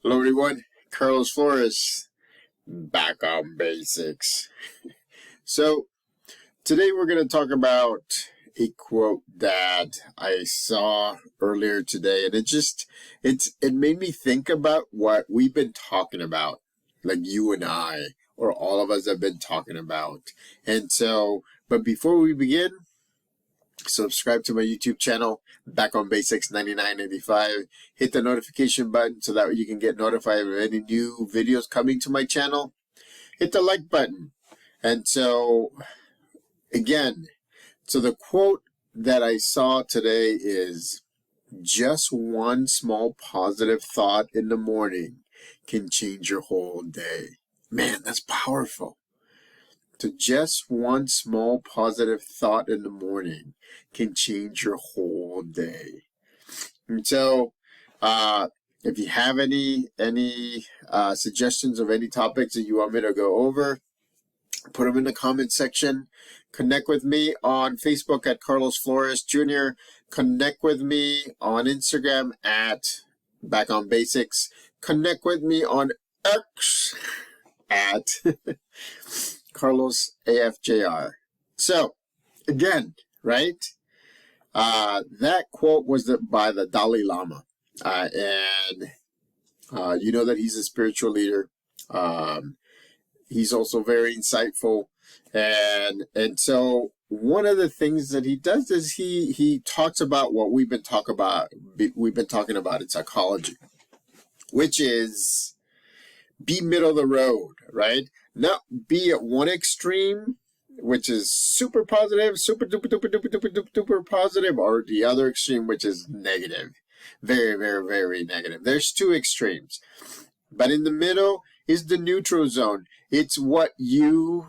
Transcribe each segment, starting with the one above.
Hello everyone, Carlos Flores, back on basics. So today we're going to talk about a quote that I saw earlier today, and it made me think about what we've been talking about, like you and I, or all of us have been talking about. And so, but before we begin, subscribe to my YouTube channel, Back on Basics 9985. Hit the notification button so that you can get notified of any new videos coming to my channel. Hit the like button. And so, again, so the quote that I saw today is, just one small positive thought in the morning can change your whole day. Man, that's powerful. So just one small positive thought in the morning can change your whole day. And so, if you have any suggestions of any topics that you want me to go over, put them in the comment section. Connect with me on Facebook at Carlos Flores Jr. Connect with me on Instagram at Back on Basics. Connect with me on X at Carlos AFJR. So, again, right? That quote was by the Dalai Lama. And you know that he's a spiritual leader. He's also very insightful. And so one of the things that he does is he talks about what we've been talking about in psychology, which is be middle of the road, right? Not be at one extreme, which is super positive, super duper duper duper duper duper duper positive, or the other extreme, which is negative. Very, very, very negative. There's two extremes. But in the middle is the neutral zone. It's what you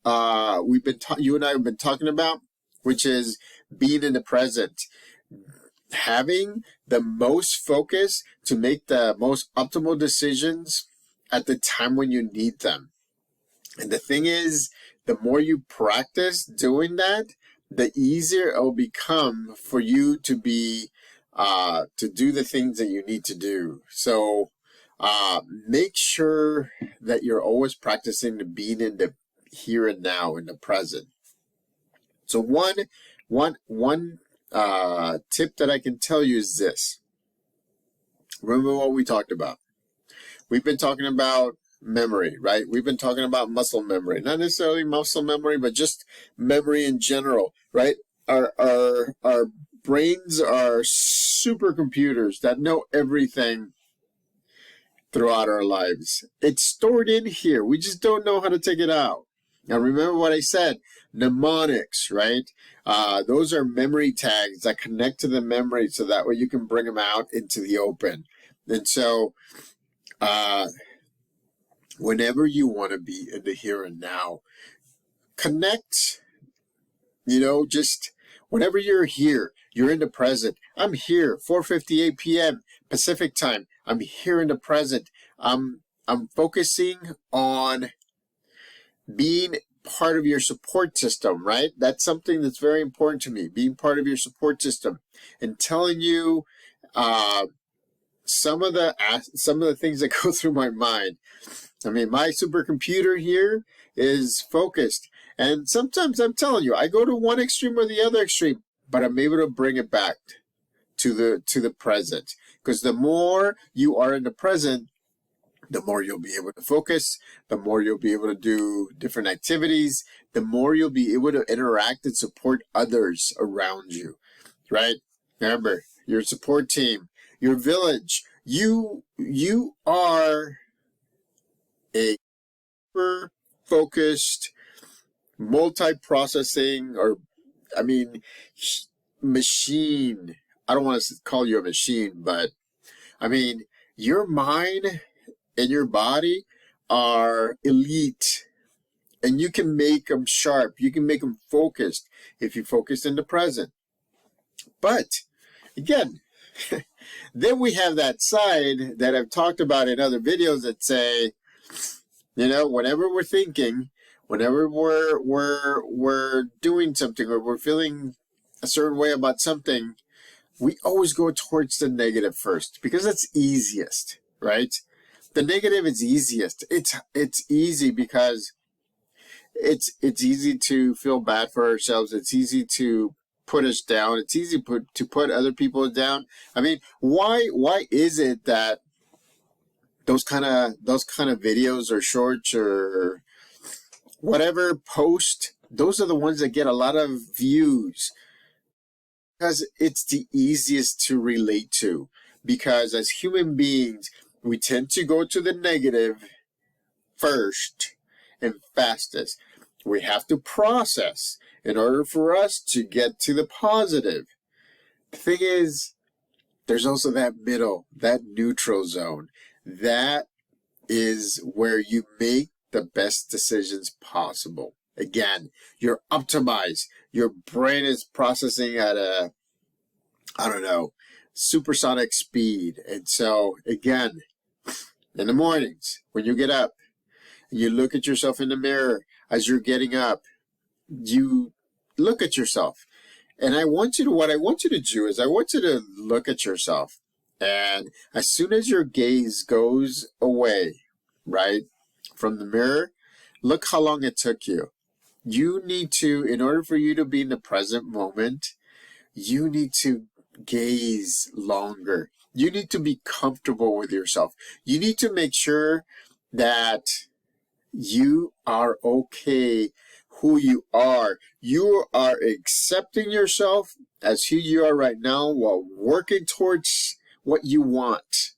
and I have been talking about, which is being in the present. Having the most focus to make the most optimal decisions at the time when you need them. And the thing is, the more you practice doing that, the easier it will become for you to be to do the things that you need to do. So make sure that you're always practicing to being in the here and now, in the present. So one tip that I can tell you is this. Remember what we talked about. We've been talking about memory, right? We've been talking about muscle memory, not necessarily muscle memory, but just memory in general, right? Our brains are supercomputers that know everything throughout our lives. It's stored in here. We just don't know how to take it out. Now, remember what I said, mnemonics, right? Those are memory tags that connect to the memory so that way you can bring them out into the open. And so, whenever you want to be in the here and now, connect, just whenever you're here, you're in the present. I'm here, 4:58 p.m. Pacific time. I'm here in the present. I'm focusing on being part of your support system, right? That's something that's very important to me, being part of your support system and telling you some of the things that go through my mind. I mean, my supercomputer here is focused. And sometimes I'm telling you, I go to one extreme or the other extreme, but I'm able to bring it back to the present. Because the more you are in the present, the more you'll be able to focus, the more you'll be able to do different activities, the more you'll be able to interact and support others around you, right? Remember, your support team, your village, you are a super focused, multi-processing, machine. I don't want to call you a machine, but I mean, your mind and your body are elite, and you can make them sharp. You can make them focused if you focus in the present. But again, then we have that side that I've talked about in other videos that say, whenever we're thinking, whenever we're doing something or we're feeling a certain way about something, we always go towards the negative first because that's easiest. right? The negative is easiest. It's easy because it's easy to feel bad for ourselves. It's easy to put us down. It's easy to put other people down. I mean, why is it that those kind of videos or shorts or whatever post, those are the ones that get a lot of views? Because it's the easiest to relate to. Because as human beings, we tend to go to the negative first and fastest. We have to process in order for us to get to the positive. The thing is, there's also that middle, that neutral zone. That is where you make the best decisions possible. Again, you're optimized. Your brain is processing at a, supersonic speed. And so, again, in the mornings, when you get up, you look at yourself in the mirror as you're getting up, you look at yourself. And what I want you to do is I want you to look at yourself. And as soon as your gaze goes away, right, from the mirror, look how long it took you. You need to, in order for you to be in the present moment, you need to gaze longer. You need to be comfortable with yourself. You need to make sure that you are okay who you are. You are accepting yourself as who you are right now while working towards what you want.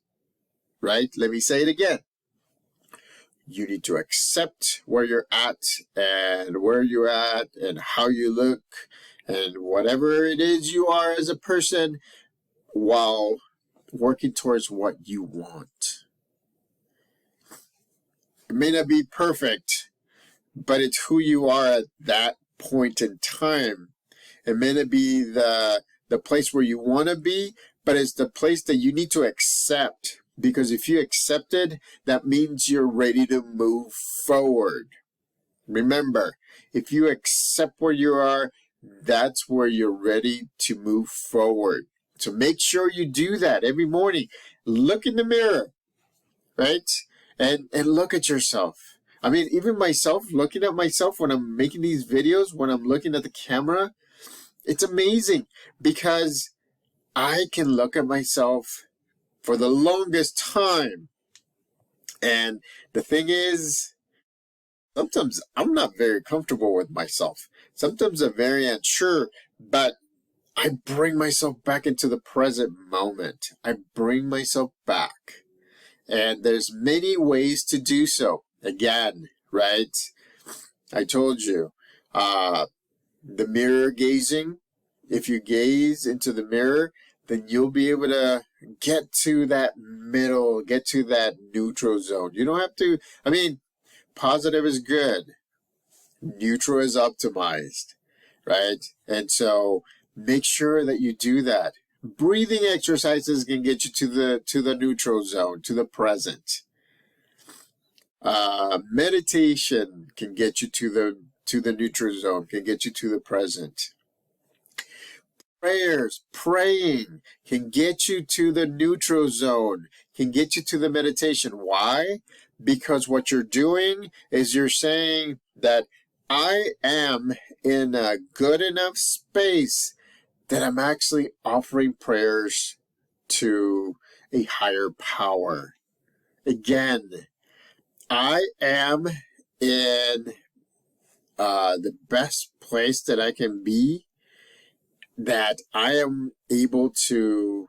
Right? Let me say it again. You need to accept where you're at and where you're at and how you look and whatever it is you are as a person while working towards what you want. It may not be perfect, but it's who you are at that point in time. It may not be the place where you want to be, but it's the place that you need to accept. Because if you accept it, that means you're ready to move forward. Remember, if you accept where you are, that's where you're ready to move forward. So make sure you do that every morning. Look in the mirror, right? And look at yourself. I mean, even myself, looking at myself when I'm making these videos, when I'm looking at the camera, it's amazing because I can look at myself for the longest time. And the thing is, sometimes I'm not very comfortable with myself. Sometimes I'm very unsure, but I bring myself back into the present moment. I bring myself back. And there's many ways to do so. Again, right? I told you, the mirror gazing. If you gaze into the mirror, then you'll be able to get to that middle, get to that neutral zone. You don't have to, positive is good. Neutral is optimized, right? And so make sure that you do that. Breathing exercises can get you to the neutral zone, to the present. Meditation can get you to the neutral zone, can get you to the present. Praying can get you to the neutral zone, can get you to the meditation. Why? Because what you're doing is you're saying that I am in a good enough space that I'm actually offering prayers to a higher power. Again, I am in the best place that I can be, that I am able to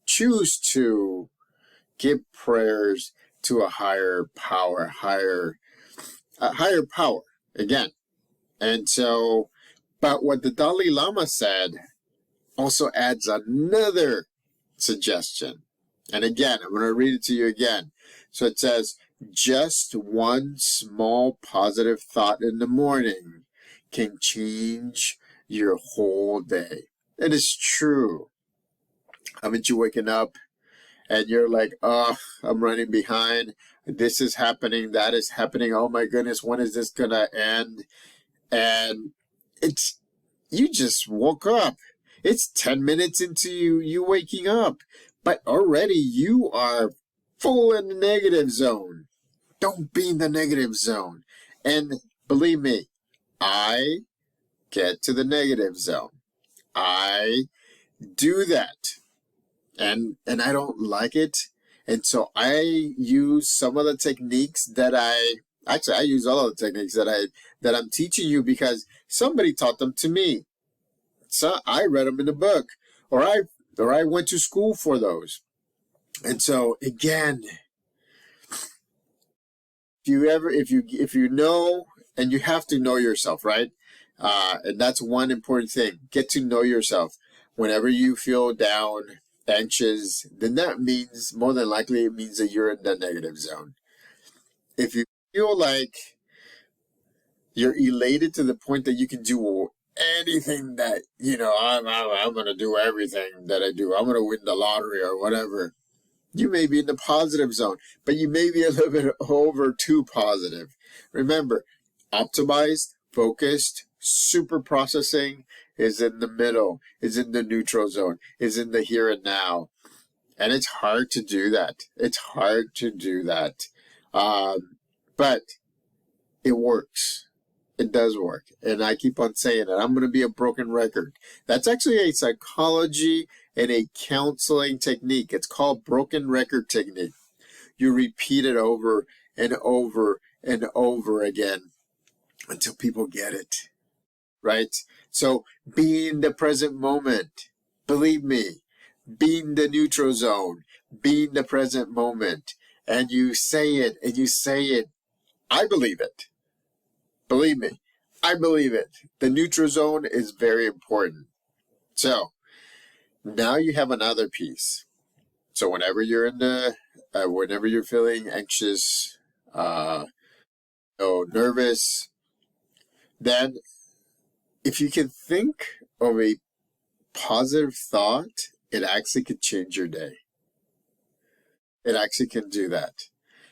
choose to give prayers to a higher power, higher power, again. And so, but what the Dalai Lama said also adds another suggestion. And again, I'm going to read it to you again. So it says, just one small positive thought in the morning can change your whole day. It is true. Haven't you waken up and you're like, oh, I'm running behind. This is happening. That is happening. Oh my goodness. When is this going to end? And you just woke up. It's 10 minutes into you waking up, but already you are full in the negative zone. Don't be in the negative zone. And believe me, I get to the negative zone. I do that. And I don't like it. And so I use some of the techniques that I use all of the techniques that I'm teaching you because somebody taught them to me. So I read them in a book, or I went to school for those. And so again, if you know, and you have to know yourself, right? And that's one important thing. Get to know yourself. Whenever you feel down, anxious, then that means, more than likely, it means that you're in the negative zone. If you feel like you're elated to the point that you can do anything that, I'm going to do everything that I do. I'm going to win the lottery or whatever. You may be in the positive zone, but you may be a little bit over too positive. Remember, optimized, focused, super processing is in the middle, is in the neutral zone, is in the here and now. And it's hard to do that. It's hard to do that. But it works. It does work. And I keep on saying it. I'm going to be a broken record. That's actually a psychology and a counseling technique. It's called broken record technique. You repeat it over and over and over again until people get it. Right? So be in the present moment. Believe me, be in the neutral zone. Be in the present moment. And you say it and you say it. I believe it. Believe me, I believe it. The neutral zone is very important. So now you have another piece. So whenever you're whenever you're feeling anxious, nervous, then if you can think of a positive thought, it actually could change your day. It actually can do that.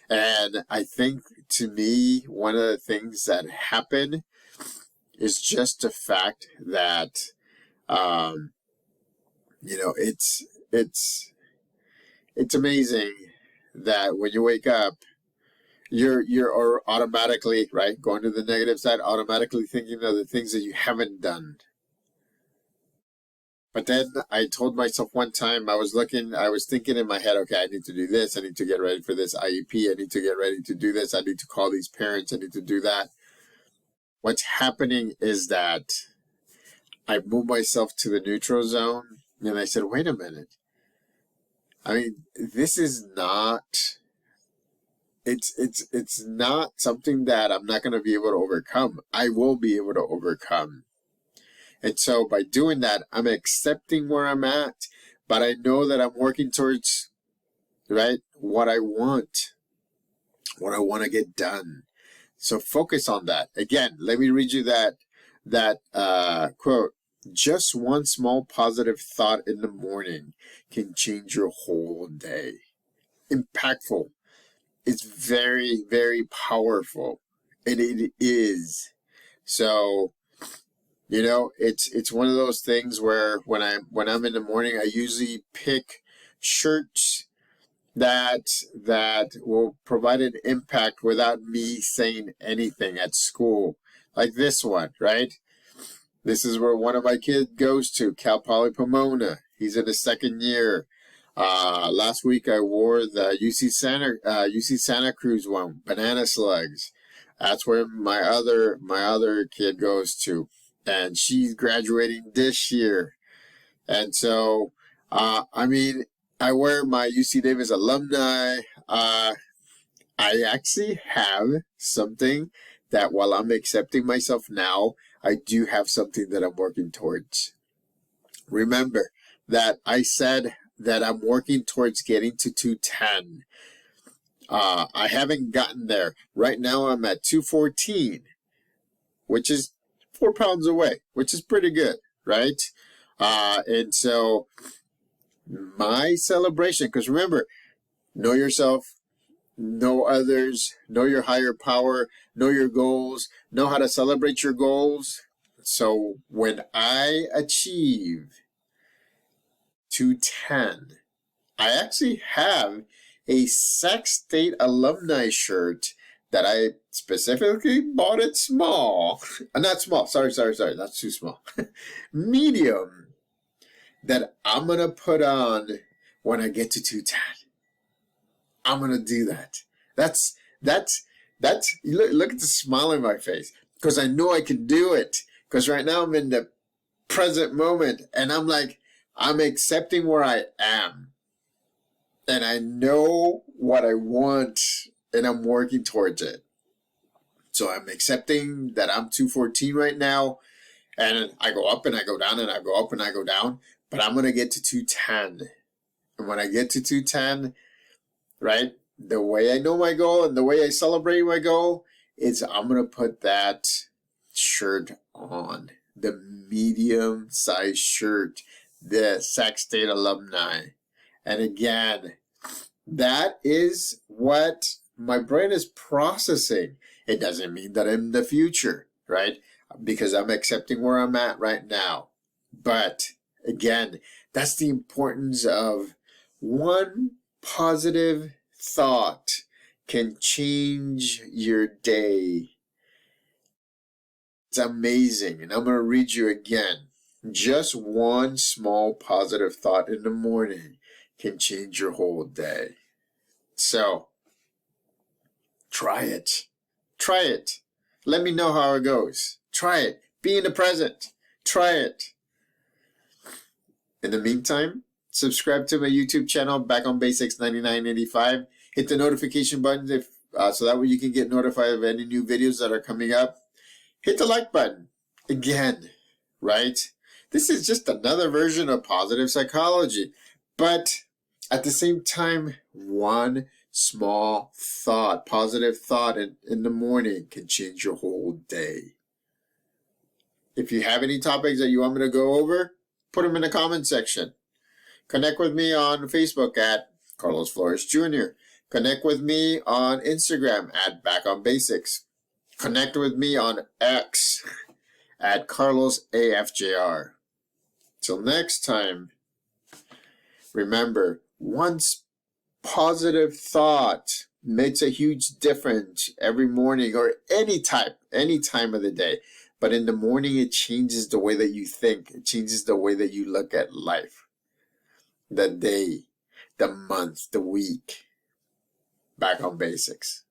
And I think, to me, one of the things that happen is just the fact that, it's amazing that when you wake up, you're automatically, right, going to the negative side, automatically thinking of the things that you haven't done. But then I told myself one time, I was thinking in my head, okay, I need to do this. I need to get ready for this IEP. I need to get ready to do this. I need to call these parents. I need to do that. What's happening is that I moved myself to the neutral zone, and I said, wait a minute. I mean, this is not, it's not something that I'm not going to be able to overcome. I will be able to overcome. And so by doing that, I'm accepting where I'm at, but I know that I'm working towards, right, what I want to get done. So focus on that. Again, let me read you that quote. Just one small positive thought in the morning can change your whole day. Impactful. It's very, very powerful. And it is. So, it's one of those things where when I'm in the morning, I usually pick shirts that will provide an impact without me saying anything at school. Like this one, right? This is where one of my kids goes to, Cal Poly Pomona. He's in his second year. Last week I wore the UC Santa Cruz one, Banana Slugs. That's where my other kid goes to. And she's graduating this year. And so, I wear my UC Davis alumni. I actually have something that while I'm accepting myself now, I do have something that I'm working towards. Remember that I said that I'm working towards getting to 210. I haven't gotten there. Right now I'm at 214, which is 4 pounds away, which is pretty good, right? And so my celebration, because remember, know yourself, know others, know your higher power, know your goals, know how to celebrate your goals. So when I achieve 210, I actually have a Sac State alumni shirt that I specifically bought it small. Not small, sorry, that's too small. Medium, that I'm going to put on when I get to 210. I'm going to do that. That's, look at the smile on my face, because I know I can do it. Because right now I'm in the present moment, and I'm like, I'm accepting where I am. And I know what I want, and I'm working towards it. So I'm accepting that I'm 214 right now, and I go up and I go down and I go up and I go down, but I'm going to get to 210. And when I get to 210, right, the way I know my goal and the way I celebrate my goal is I'm going to put that shirt on, the medium size shirt, the Sac State alumni. And again, that is what my brain is processing. It doesn't mean that I'm in the future, right? Because I'm accepting where I'm at right now. But again, that's the importance of one positive thought can change your day. It's amazing. And I'm going to read you again. Just one small positive thought in the morning can change your whole day. So, try it. Try it. Let me know how it goes. Try it. Be in the present. Try it. In the meantime, subscribe to my YouTube channel, Back on Basics 9985. Hit the notification button so that way you can get notified of any new videos that are coming up. Hit the like button. Again, right? This is just another version of positive psychology. But at the same time, one small thought, positive thought in the morning can change your whole day. If you have any topics that you want me to go over, put them in the comment section. Connect with me on Facebook at Carlos Flores Jr. Connect with me on Instagram at Back on Basics. Connect with me on X at Carlos AFJR. Till next time, remember, once positive thought makes a huge difference every morning or any time of the day. But in the morning, it changes the way that you think. It changes the way that you look at life. The day, the month, the week. Back on Basics.